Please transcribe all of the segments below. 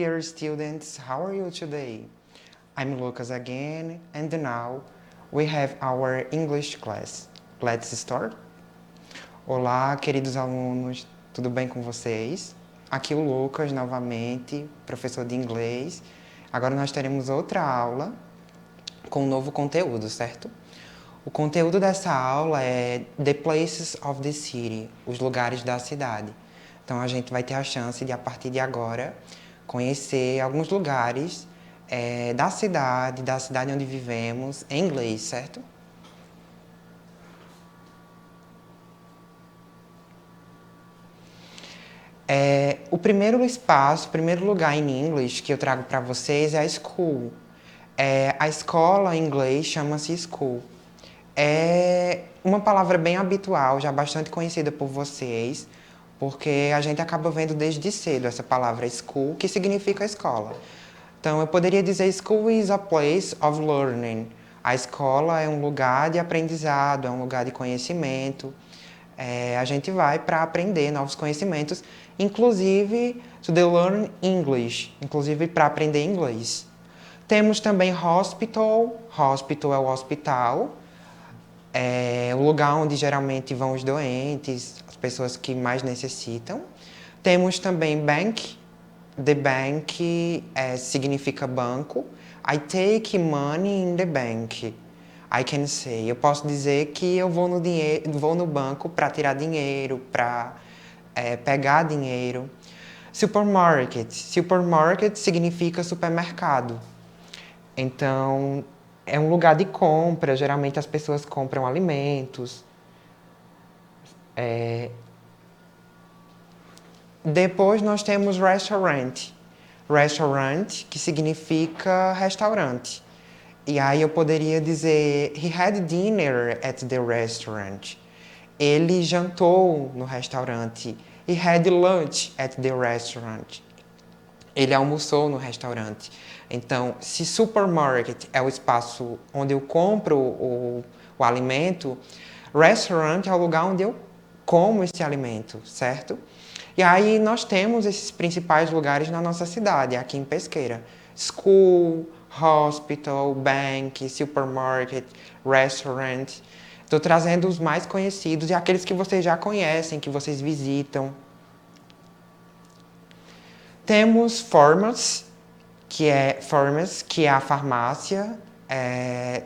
dear students, how are you today? I'm Lucas again, and now we have our English class. Let's start? Olá, queridos alunos, tudo bem com vocês? Aqui o Lucas novamente, professor de inglês. Agora nós teremos outra aula com um novo conteúdo, certo? O conteúdo dessa aula é The Places of the City, os lugares da cidade. Então a gente vai ter a chance de, a partir de agora, conhecer alguns lugares da cidade onde vivemos, em inglês, certo? O primeiro lugar em inglês que eu trago para vocês é a school. A escola em inglês chama-se school. É uma palavra bem habitual, já bastante conhecida por vocês, porque a gente acaba vendo desde cedo essa palavra school, que significa escola. Então, eu poderia dizer school is a place of learning. A escola é um lugar de aprendizado, é um lugar de conhecimento. A gente vai para aprender novos conhecimentos, inclusive to learn English, inclusive para aprender inglês. Temos também hospital. Hospital é o hospital. É o lugar onde geralmente vão os doentes, as pessoas que mais necessitam. Temos também bank. The bank significa banco. I take money in the bank. I can say. Eu posso dizer que eu vou no banco para tirar dinheiro, para pegar dinheiro. Supermarket. Supermarket significa supermercado. Então, é um lugar de compra, geralmente as pessoas compram alimentos. Depois nós temos restaurant. Restaurant, que significa restaurante. E aí eu poderia dizer, he had dinner at the restaurant. Ele jantou no restaurante. He had lunch at the restaurant. Ele almoçou no restaurante. Então, se supermarket é o espaço onde eu compro o alimento, restaurant é o lugar onde eu como esse alimento, certo? E aí nós temos esses principais lugares na nossa cidade, aqui em Pesqueira. School, hospital, bank, supermarket, restaurant. Estou trazendo os mais conhecidos e aqueles que vocês já conhecem, que vocês visitam. Temos pharmacy, que é a farmácia,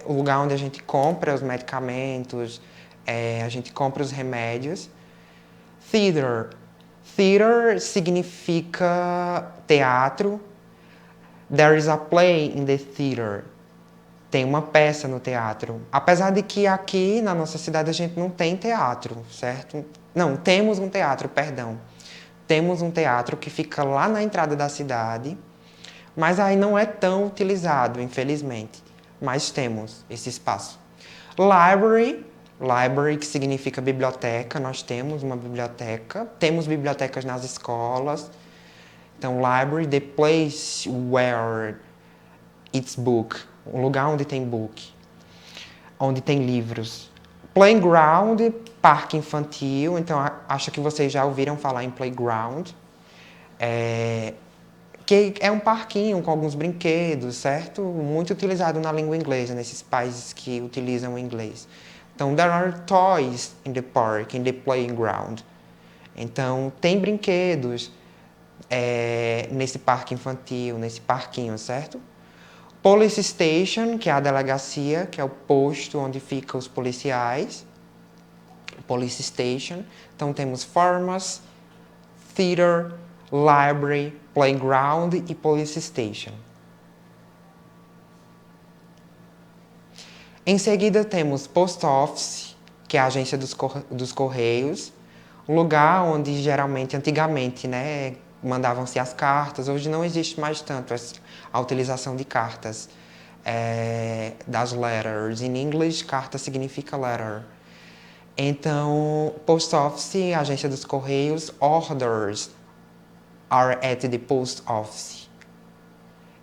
o lugar onde a gente compra os medicamentos, a gente compra os remédios. Theater. Theater significa teatro. There is a play in the theater. Tem uma peça no teatro. Apesar de que aqui na nossa cidade a gente não tem teatro, certo? Não, temos um teatro, perdão. Temos um teatro que fica lá na entrada da cidade, mas aí não é tão utilizado, infelizmente. Mas temos esse espaço. Library, que significa biblioteca, nós temos uma biblioteca. Temos bibliotecas nas escolas. Então, library, the place where it's book, um lugar onde tem book, onde tem livros. Playground, parque infantil, então acho que vocês já ouviram falar em playground, que é um parquinho com alguns brinquedos, certo? Muito utilizado na língua inglesa, nesses países que utilizam o inglês. Então, there are toys in the park, in the playground. Então, tem brinquedos nesse parque infantil, nesse parquinho, certo? Police Station, que é a delegacia, que é o posto onde ficam os policiais. Police Station. Então temos pharmacy, theater, library, playground e police station. Em seguida temos post office, que é a agência dos correios, um lugar onde geralmente, antigamente, né, mandavam-se as cartas. Hoje não existe mais tanto a utilização de cartas, das letters. In English, carta significa letter. Então, post office, agência dos correios, orders are at the post office.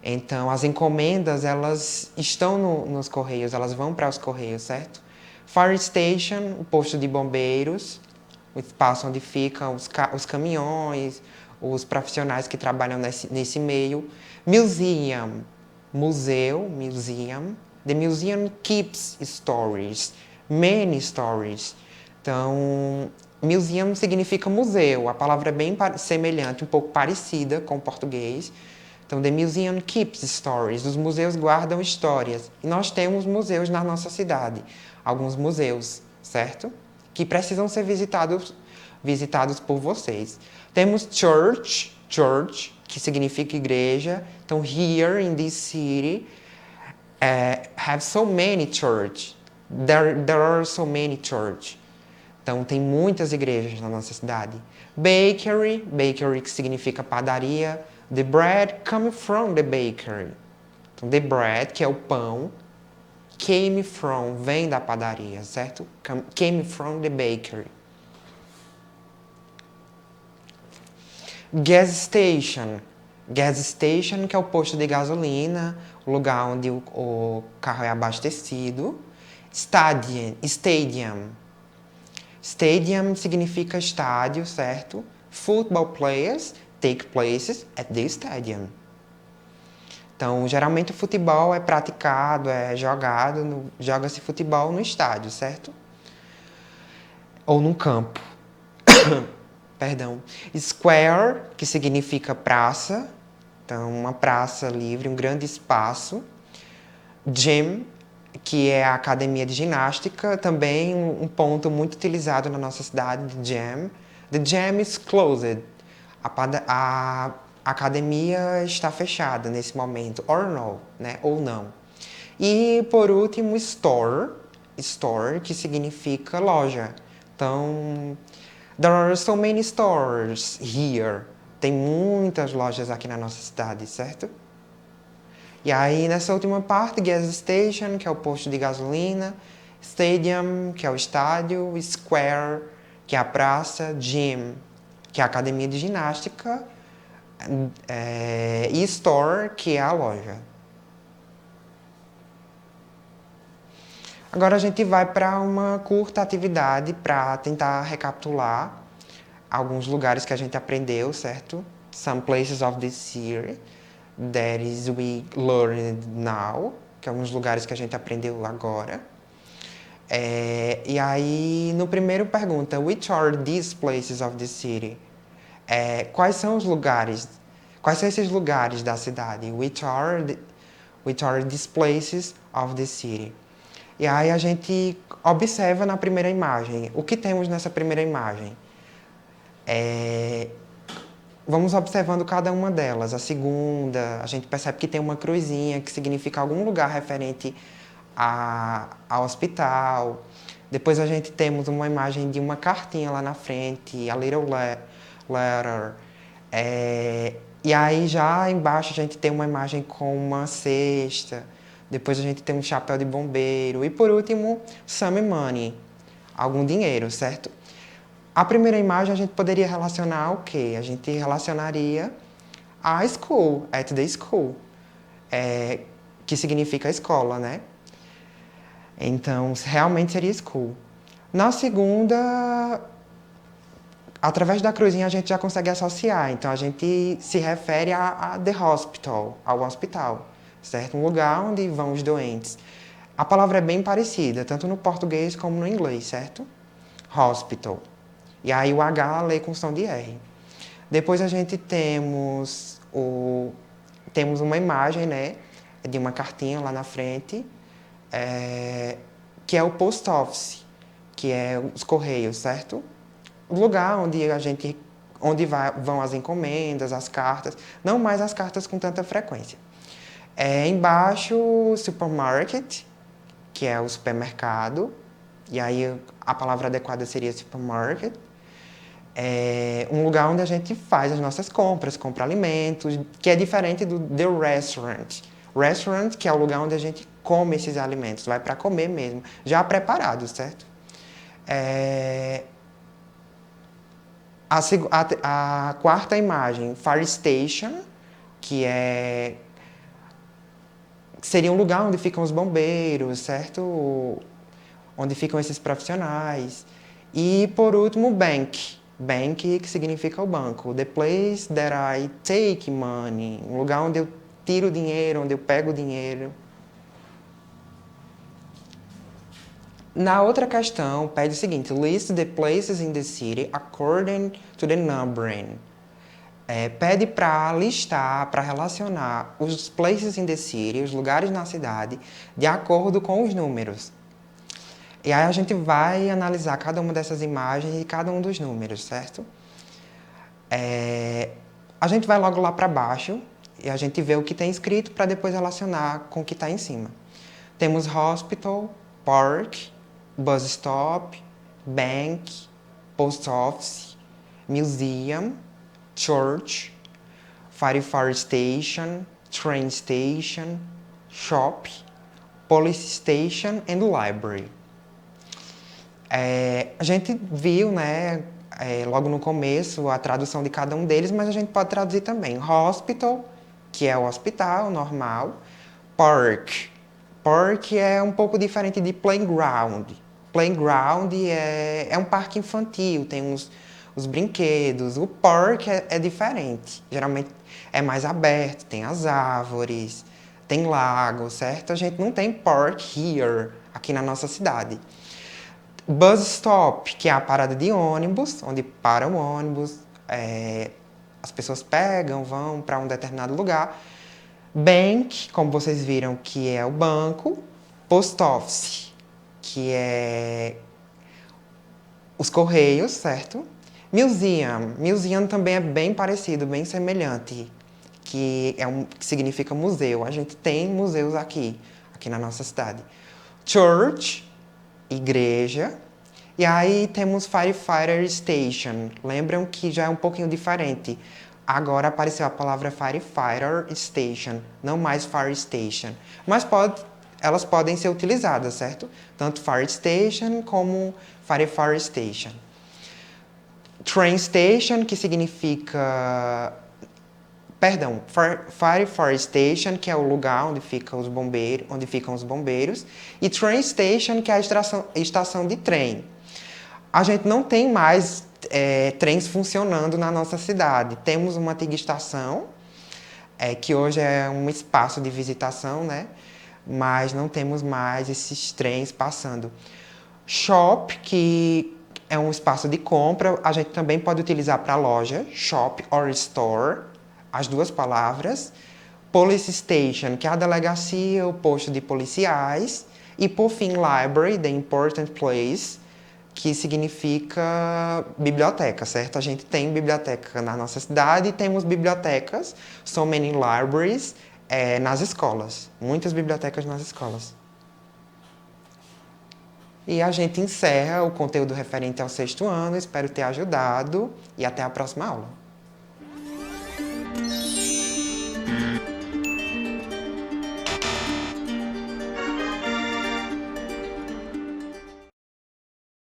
Então, as encomendas, elas estão nos correios, elas vão para os correios, certo? Fire station, o posto de bombeiros, o espaço onde ficam os caminhões, os profissionais que trabalham nesse meio. Museum, museu, museum. The museum keeps stories, many stories. Então, museum significa museu. A palavra é bem semelhante, um pouco parecida com o português. Então, the museum keeps stories. Os museus guardam histórias. E nós temos museus na nossa cidade. Alguns museus, certo? Que precisam ser visitados por vocês. Temos church, que significa igreja. Então, here in this city, have so many church. There are so many church. Então, tem muitas igrejas na nossa cidade. Bakery que significa padaria. The bread come from the bakery. Então, the bread, que é o pão, came from, vem da padaria, certo? Came from the bakery. Gas station. Gas station, que é o posto de gasolina, o lugar onde o carro é abastecido. Stadium. Stadium significa estádio, certo? Football players take places at the stadium. Então, geralmente o futebol é praticado, é jogado, joga-se futebol no estádio, certo? Ou num campo. Perdão. Square, que significa praça. Então, uma praça livre, um grande espaço. Gym, que é a academia de ginástica, também um ponto muito utilizado na nossa cidade, de gym. The gym is closed. A academia está fechada nesse momento, or no, né? Ou não. E, por último, store, que significa loja. Então, there are so many stores here. Tem muitas lojas aqui na nossa cidade, certo? E aí, nessa última parte, gas station, que é o posto de gasolina, stadium, que é o estádio, square, que é a praça, gym, que é a academia de ginástica, e store, que é a loja. Agora a gente vai para uma curta atividade para tentar recapitular alguns lugares que a gente aprendeu, certo? Some places of the city that is we learned now, que é alguns lugares que a gente aprendeu agora. E aí, no primeiro pergunta, which are these places of the city? Quais são esses lugares da cidade? Which are these places of the city? E aí a gente observa na primeira imagem. O que temos nessa primeira imagem? Vamos observando cada uma delas. A segunda, a gente percebe que tem uma cruzinha, que significa algum lugar referente ao hospital. Depois a gente temos uma imagem de uma cartinha lá na frente, a little letter. E aí já embaixo a gente tem uma imagem com uma cesta. Depois a gente tem um chapéu de bombeiro. E por último, some money, algum dinheiro, certo? A primeira imagem a gente poderia relacionar o quê? A gente relacionaria a school, at the school, que significa escola, né? Então, realmente seria school. Na segunda, através da cruzinha a gente já consegue associar. Então, a gente se refere a the hospital, ao hospital, certo? Um lugar onde vão os doentes. A palavra é bem parecida, tanto no português como no inglês, certo? Hospital. E aí o H lê com som de R. Depois a gente temos uma imagem, né, de uma cartinha lá na frente, que é o post office, que é os correios, certo? O lugar onde vão as encomendas, as cartas, não mais as cartas com tanta frequência. Embaixo, supermarket, que é o supermercado, e aí a palavra adequada seria supermarket. Um lugar onde a gente faz as nossas compras, compra alimentos, que é diferente do the restaurant. Restaurant, que é o lugar onde a gente come esses alimentos, vai para comer mesmo, já preparado, certo? A quarta imagem, fire station, que seria um lugar onde ficam os bombeiros, certo? Onde ficam esses profissionais. E, por último, bank, Bank, que significa o banco. The place that I take money. Um lugar onde eu tiro dinheiro, onde eu pego dinheiro. Na outra questão, pede o seguinte: list the places in the city according to the numbering. Pede para listar, para relacionar os places in the city, os lugares na cidade, de acordo com os números. E aí a gente vai analisar cada uma dessas imagens e cada um dos números, certo? A gente vai logo lá para baixo e a gente vê o que tem escrito para depois relacionar com o que está em cima. Temos hospital, park, bus stop, bank, post office, museum, church, fire station, train station, shop, police station and library. A gente viu, né, logo no começo, a tradução de cada um deles, mas a gente pode traduzir também. Hospital, que é o hospital normal. Park. Park é um pouco diferente de playground. Playground é um parque infantil, tem os brinquedos. O park é diferente. Geralmente é mais aberto, tem as árvores, tem lago, certo? A gente não tem park here, aqui na nossa cidade. Bus stop, que é a parada de ônibus, onde para o ônibus, as pessoas pegam, vão para um determinado lugar. Bank, como vocês viram, que é o banco. Post office, que é os correios, certo? Museum. Museum também é bem parecido, bem semelhante, que significa museu. A gente tem museus aqui na nossa cidade. Church, igreja. E aí temos Firefighter Station. Lembram que já é um pouquinho diferente. Agora apareceu a palavra Firefighter Station, não mais Fire Station. Mas elas podem ser utilizadas, certo? Tanto Fire Station como Firefighter Station. Train Station, que significa... Perdão, Fire Station, que é o lugar onde ficam os bombeiros. E Train Station, que é a estação de trem. A gente não tem mais trens funcionando na nossa cidade. Temos uma antiga estação, que hoje é um espaço de visitação, né? Mas não temos mais esses trens passando. Shop, que é um espaço de compra, a gente também pode utilizar para loja, shop or store, as duas palavras. Police station, que é a delegacia, o posto de policiais. E, por fim, library, the important place, que significa biblioteca, certo? A gente tem biblioteca na nossa cidade e temos bibliotecas, so many libraries, nas escolas. Muitas bibliotecas nas escolas. E a gente encerra o conteúdo referente ao 6º ano. Espero ter ajudado e até a próxima aula.